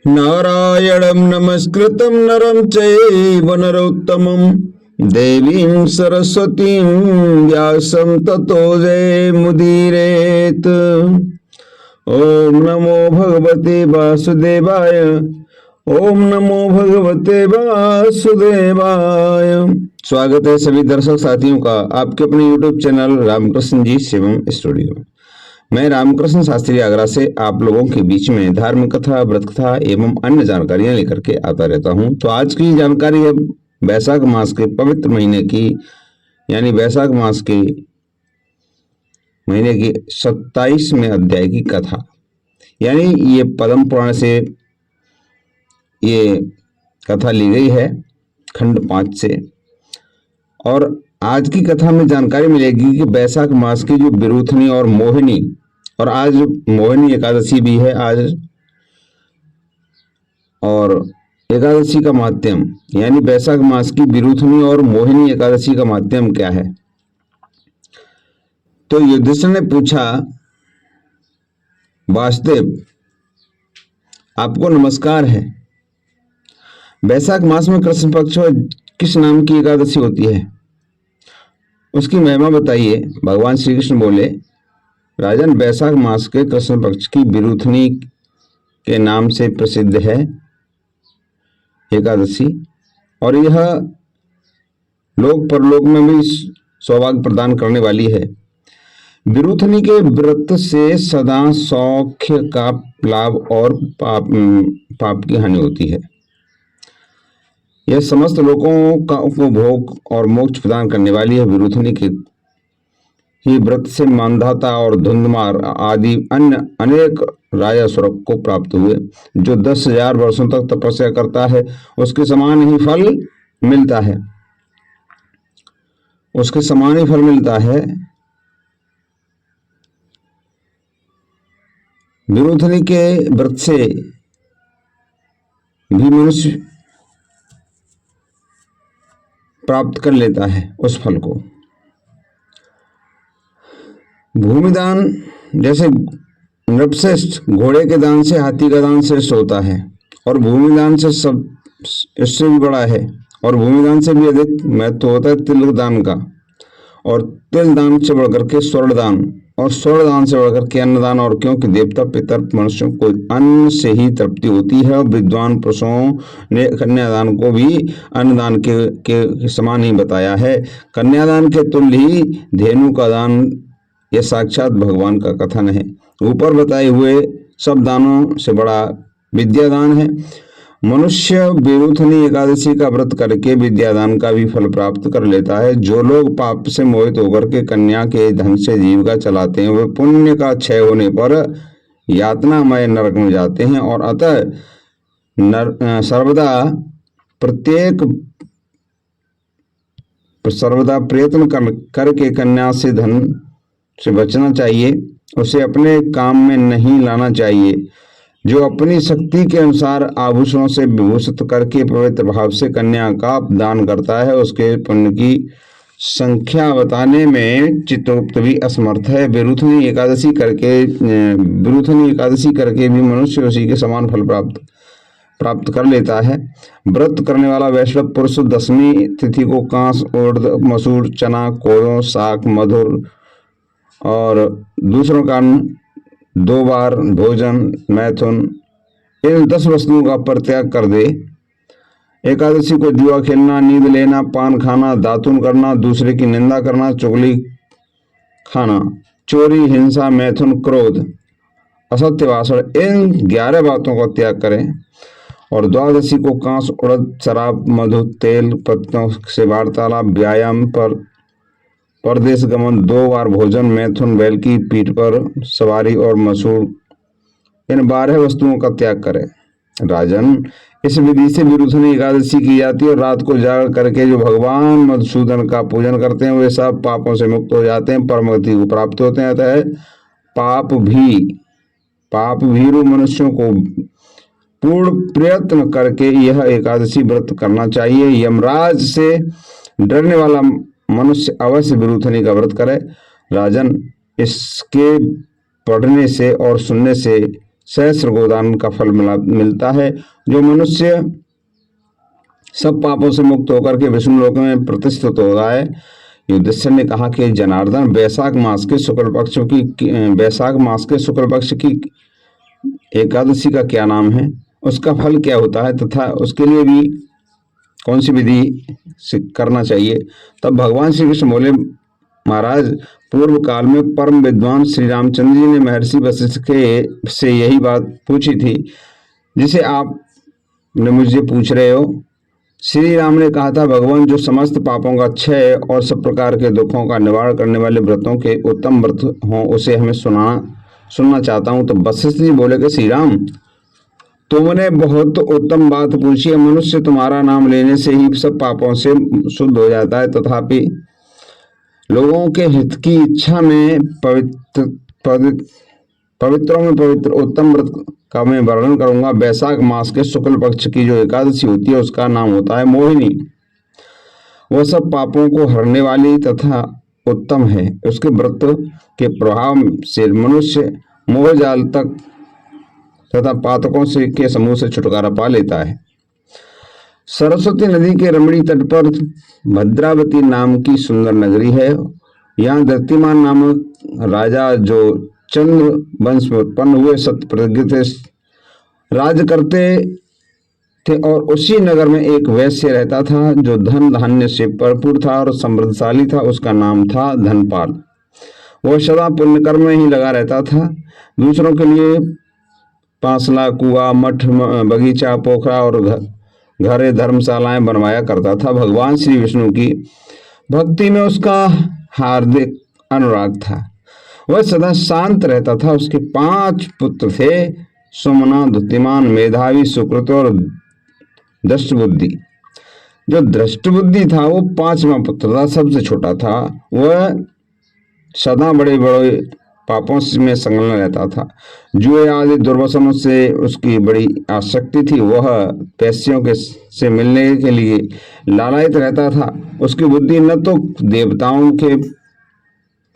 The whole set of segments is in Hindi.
नारायणं नमस्कृतं नरं चैव नरोत्तमं देवीं सरस्वतीं व्यासं ततो जयमुदीरयेत्। ओम नमो भगवते वासुदेवाय। ओम नमो भगवते वासुदेवाय। स्वागत है सभी दर्शक साथियों का आपके अपने YouTube चैनल रामकृष्ण जी शिवम स्टूडियो में। मैं रामकृष्ण शास्त्री आगरा से आप लोगों के बीच में धार्मिक कथा, व्रत कथा एवं अन्य जानकारियां लेकर के आता रहता हूं। तो आज की जानकारी है वैशाख मास के पवित्र महीने की, यानी वैशाख मास के महीने की 27वें अध्याय की कथा। यानी ये पद्म पुराण से ये कथा ली गई है, खंड 5 से। और आज की कथा में जानकारी मिलेगी कि वैशाख मास की जो विरूथनी और मोहिनी, और आज मोहिनी एकादशी भी है आज, और एकादशी का माध्यम यानी वैशाख मास की विरूथनी और मोहिनी एकादशी का माध्यम क्या है। तो युधिष्ठिर ने पूछा, वासुदेव आपको नमस्कार है। वैशाख मास में कृष्ण पक्ष और किस नाम की एकादशी होती है, उसकी महिमा बताइए। भगवान श्री कृष्ण बोले, राजन वैशाख मास के कृष्ण पक्ष की विरूथनी के नाम से प्रसिद्ध है एकादशी, और यह लोक परलोक में भी सौभाग्य प्रदान करने वाली है। विरूथनी के व्रत से सदा सौख्य का लाभ और पाप की हानि होती है। यह समस्त लोगों का उपभोग और मोक्ष प्रदान करने वाली है। विरूथनी के ही व्रत से मानधाता और धुंधमार आदि अन्य अनेक राजा स्वर्ग को प्राप्त हुए। जो 10,000 वर्षों तक तपस्या करता है उसके समान ही फल मिलता है, उसके समान ही फल मिलता है। विरूथनी के व्रत से भी मनुष्य प्राप्त कर लेता है उस फल को। भूमिदान जैसे नृपश्रेष्ठ घोड़े के दान से हाथी का दान श्रेष्ठ होता है, और भूमिदान से सब इससे भी बड़ा है, और भूमिदान से भी अधिक महत्व होता है तिल दान का, और तिल दान से बढ़कर के स्वर्ण दान, और स्वर्ण दान से बढ़कर के अन्नदान। और क्योंकि देवता पितर मनुष्यों को अन्न से ही तृप्ति होती है, और विद्वान पुरुषों ने कन्यादान को भी अन्नदान के समान ही बताया है। कन्यादान के तुल्य ही धेनु का दान, यह साक्षात भगवान का कथन है। ऊपर बताए हुए सब दानों से बड़ा विद्यादान है। मनुष्य विरूथनी एकादशी का व्रत करके विद्यादान का भी फल प्राप्त कर लेता है। जो लोग पाप से मोहित होकर के कन्या के धन से जीविका चलाते हैं, वे पुण्य का क्षय होने पर यातनामय नरक में जाते हैं, और अतः सर्वदा प्रयत्न करके कन्या से धन से बचना चाहिए, उसे अपने काम में नहीं लाना चाहिए। जो अपनी शक्ति के अनुसार आभूषणों से विभूषित करके पवित्र भाव से कन्या का दान करता है, उसके पुण्य की संख्या बताने में चित्रगुप्त भी असमर्थ है। विरूथनी एकादशी करके भी मनुष्य उसी के समान फल प्राप्त कर लेता है। व्रत करने वाला वैष्णव पुरुष 10वीं तिथि को कांस, उड़द, मसूर, चना, कोदो, साग, मधुर और दूसरों का 2 बार भोजन, मैथुन, इन 10 वस्तुओं का परित्याग कर दे। एकादशी को जुआ खेलना, नींद लेना, पान खाना, दातुन करना, दूसरे की निंदा करना, चुगली खाना, चोरी, हिंसा, मैथुन, क्रोध, असत्य भाषण, इन 11 बातों का त्याग करें। और द्वादशी को कांस, उड़द, शराब, मधु, तेल पत्तों से वार्तालाप, व्यायाम पर परदेश गमन, 2 बार भोजन, मैथुन, बैल की पीठ पर सवारी और मसूर, इन 12 वस्तुओं का त्याग करें। राजन, इस विधि से विरूथनी एकादशी की जाती है, और रात को जाग करके जो भगवान मधुसूदन का पूजन करते हैं वे सब पापों से मुक्त हो जाते हैं, परम गति को प्राप्त होते हैं। अतः पाप भीरु मनुष्यों को पूर्ण प्रयत्न करके यह एकादशी व्रत करना चाहिए। यमराज से डरने वाला मनुष्य अवश्य विरूथनी का व्रत करे। राजन, इसके पढ़ने से और सुनने से सहस्र गोदान का फल मिलता है। जो मनुष्य सब पापों से मुक्त होकर के विष्णु लोक में प्रतिष्ठित हो रहा है। युधिष्ठिर ने कहा कि जनार्दन, वैशाख मास के शुक्ल पक्ष की एकादशी का क्या नाम है, उसका फल क्या होता है तथा उसके लिए भी कौन सी विधि से करना चाहिए। तब भगवान श्री कृष्ण बोले, महाराज, पूर्व काल में परम विद्वान श्री रामचंद्र जी ने महर्षि वशिष्ठ के से यही बात पूछी थी जिसे आप ने मुझे पूछ रहे हो। श्री राम ने कहा था, भगवान, जो समस्त पापों का क्षय और सब प्रकार के दुखों का निवारण करने वाले व्रतों के उत्तम व्रत हों उसे हमें सुनना चाहता हूं। तो वशिष्ठ जी बोले कि श्री राम, तुमने बहुत उत्तम बात पूछी है। मनुष्य तुम्हारा नाम लेने से ही सब पापों से शुद्ध हो जाता है, तथापि लोगों के हित की इच्छा में पवित्रों में पवित्र उत्तम व्रत का मैं वर्णन करूंगा। वैशाख मास के शुक्ल पक्ष की जो एकादशी होती है उसका नाम होता है मोहिनी। वह सब पापों को हरने वाली तथा उत्तम है। उसके व्रत के प्रभाव से मनुष्य मोह जाल तक तथा पातकों से के समूह से छुटकारा पा लेता है। सरस्वती नदी के रमणी तट पर भद्रावती नाम की सुंदर नगरी है। यहाँ दृतिमान नामक राजा, जो चंद्र वंश में उत्पन्न हुए, सत्य प्रतिज्ञ थे, राज करते थे। और उसी नगर में एक वैश्य रहता था जो धन धान्य से भरपूर था और समृद्धशाली था। उसका नाम था धनपाल। वह सदा पुण्य कर्म में ही लगा रहता था। दूसरों के लिए पांसला, कुआ, मठ, बगीचा, पोखरा और घरे धर्मशालाएं बनवाया करता था। भगवान श्री विष्णु की भक्ति में उसका हार्दिक अनुराग था। वह सदा शांत रहता था। उसके 5 पुत्र थे, सुमना, द्युतिमान, मेधावी, सुकृत और दृष्टबुद्धि। जो दृष्टबुद्धि था वो 5वां पुत्र था, सबसे छोटा था। वह सदा बड़े बड़े पापों में संलग्न रहता था। जुए आदि दुर्व्यसनों से उसकी बड़ी आसक्ति थी। वह पैसियों के से मिलने के लिए लालायित रहता था। उसकी बुद्धि न तो देवताओं के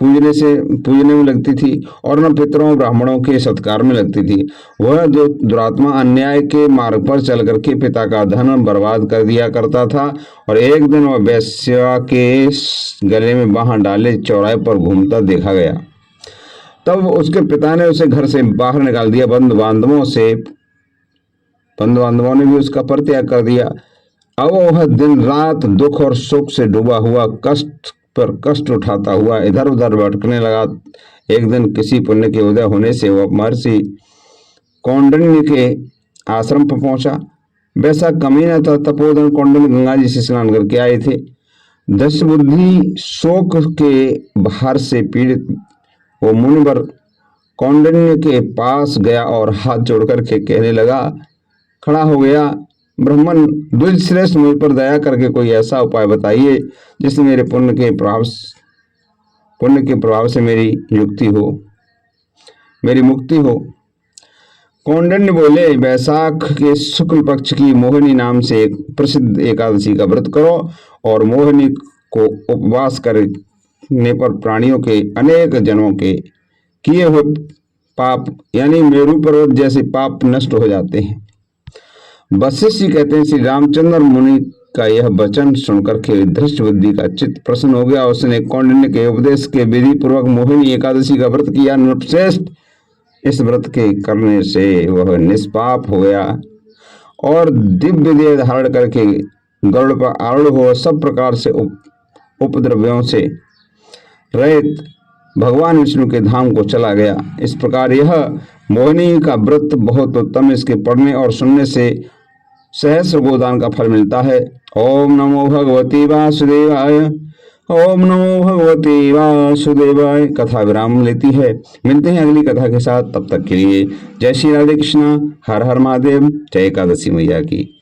पूजने में लगती थी और न पितरों ब्राह्मणों के सत्कार में लगती थी। वह दुरात्मा अन्याय के मार्ग पर चल करके पिता का धन बर्बाद कर दिया करता था। और एक दिन वह वेश्या के गले में बांह डाले चौराहे पर घूमता देखा गया। तब उसके पिता ने उसे घर से बाहर निकाल दिया। बंधु बांधवों ने भी उसका परित्याग कर दिया। अब वह दिन रात दुख और सुख से डूबा हुआ, कष्ट पर कष्ट उठाता हुआ इधर उधर भटकने लगा। एक दिन किसी पुण्य के उदय होने से वह महर्षि कौंडिन्य के आश्रम पर पहुंचा। वैसा कमीना था। तपोधन कौंडिन्य गंगा जी से स्नान करके आए थे। दृष्टबुद्धि शोक के भार से पीड़ित वो मुनिवर कौंडिन्य के पास गया और हाथ जोड़ करके कहने लगा, खड़ा हो गया, ब्राह्मण द्विज श्रेष्ठ, मुझ पर दया करके कोई ऐसा उपाय बताइए जिससे मेरे पुण्य के प्रभाव से मेरी मुक्ति हो। कौंडिन्य बोले, वैशाख के शुक्ल पक्ष की मोहिनी नाम से एक प्रसिद्ध एकादशी का व्रत करो और मोहिनी को उपवास करने पर प्राणियों के अनेक जन्मों के किए हुए पाप यानी मेरु पर्वत जैसे पाप नष्ट हो जाते हैं। वशिष्ठ जी कहते हैं, श्री रामचंद्र मुनि का यह वचन सुनकर के दृष्टबुद्धि का चित्त प्रसन्न हो गया। उसने कौंडिन्य के उपदेश के विधि पूर्वक मोहिनी एकादशी का व्रत किया। नृपश्रेष्ठ, इस व्रत के करने से वह निष्पाप हो गया और दिव्य देह धारण करके गरुड़ पर आरूढ़ हो सब प्रकार से उपद्रव्यों से रहित भगवान विष्णु के धाम को चला गया। इस प्रकार यह मोहिनी का व्रत बहुत उत्तम। इसके पढ़ने और सुनने से सहस्र गोदान का फल मिलता है। ओम नमो भगवते वासुदेवाय। ओम नमो भगवते वासुदेवाय। कथा विराम लेती है। मिलते हैं अगली कथा के साथ, तब तक के लिए जय श्री राधे कृष्णा। हर हर महादेव। जय एकादशी मैया की।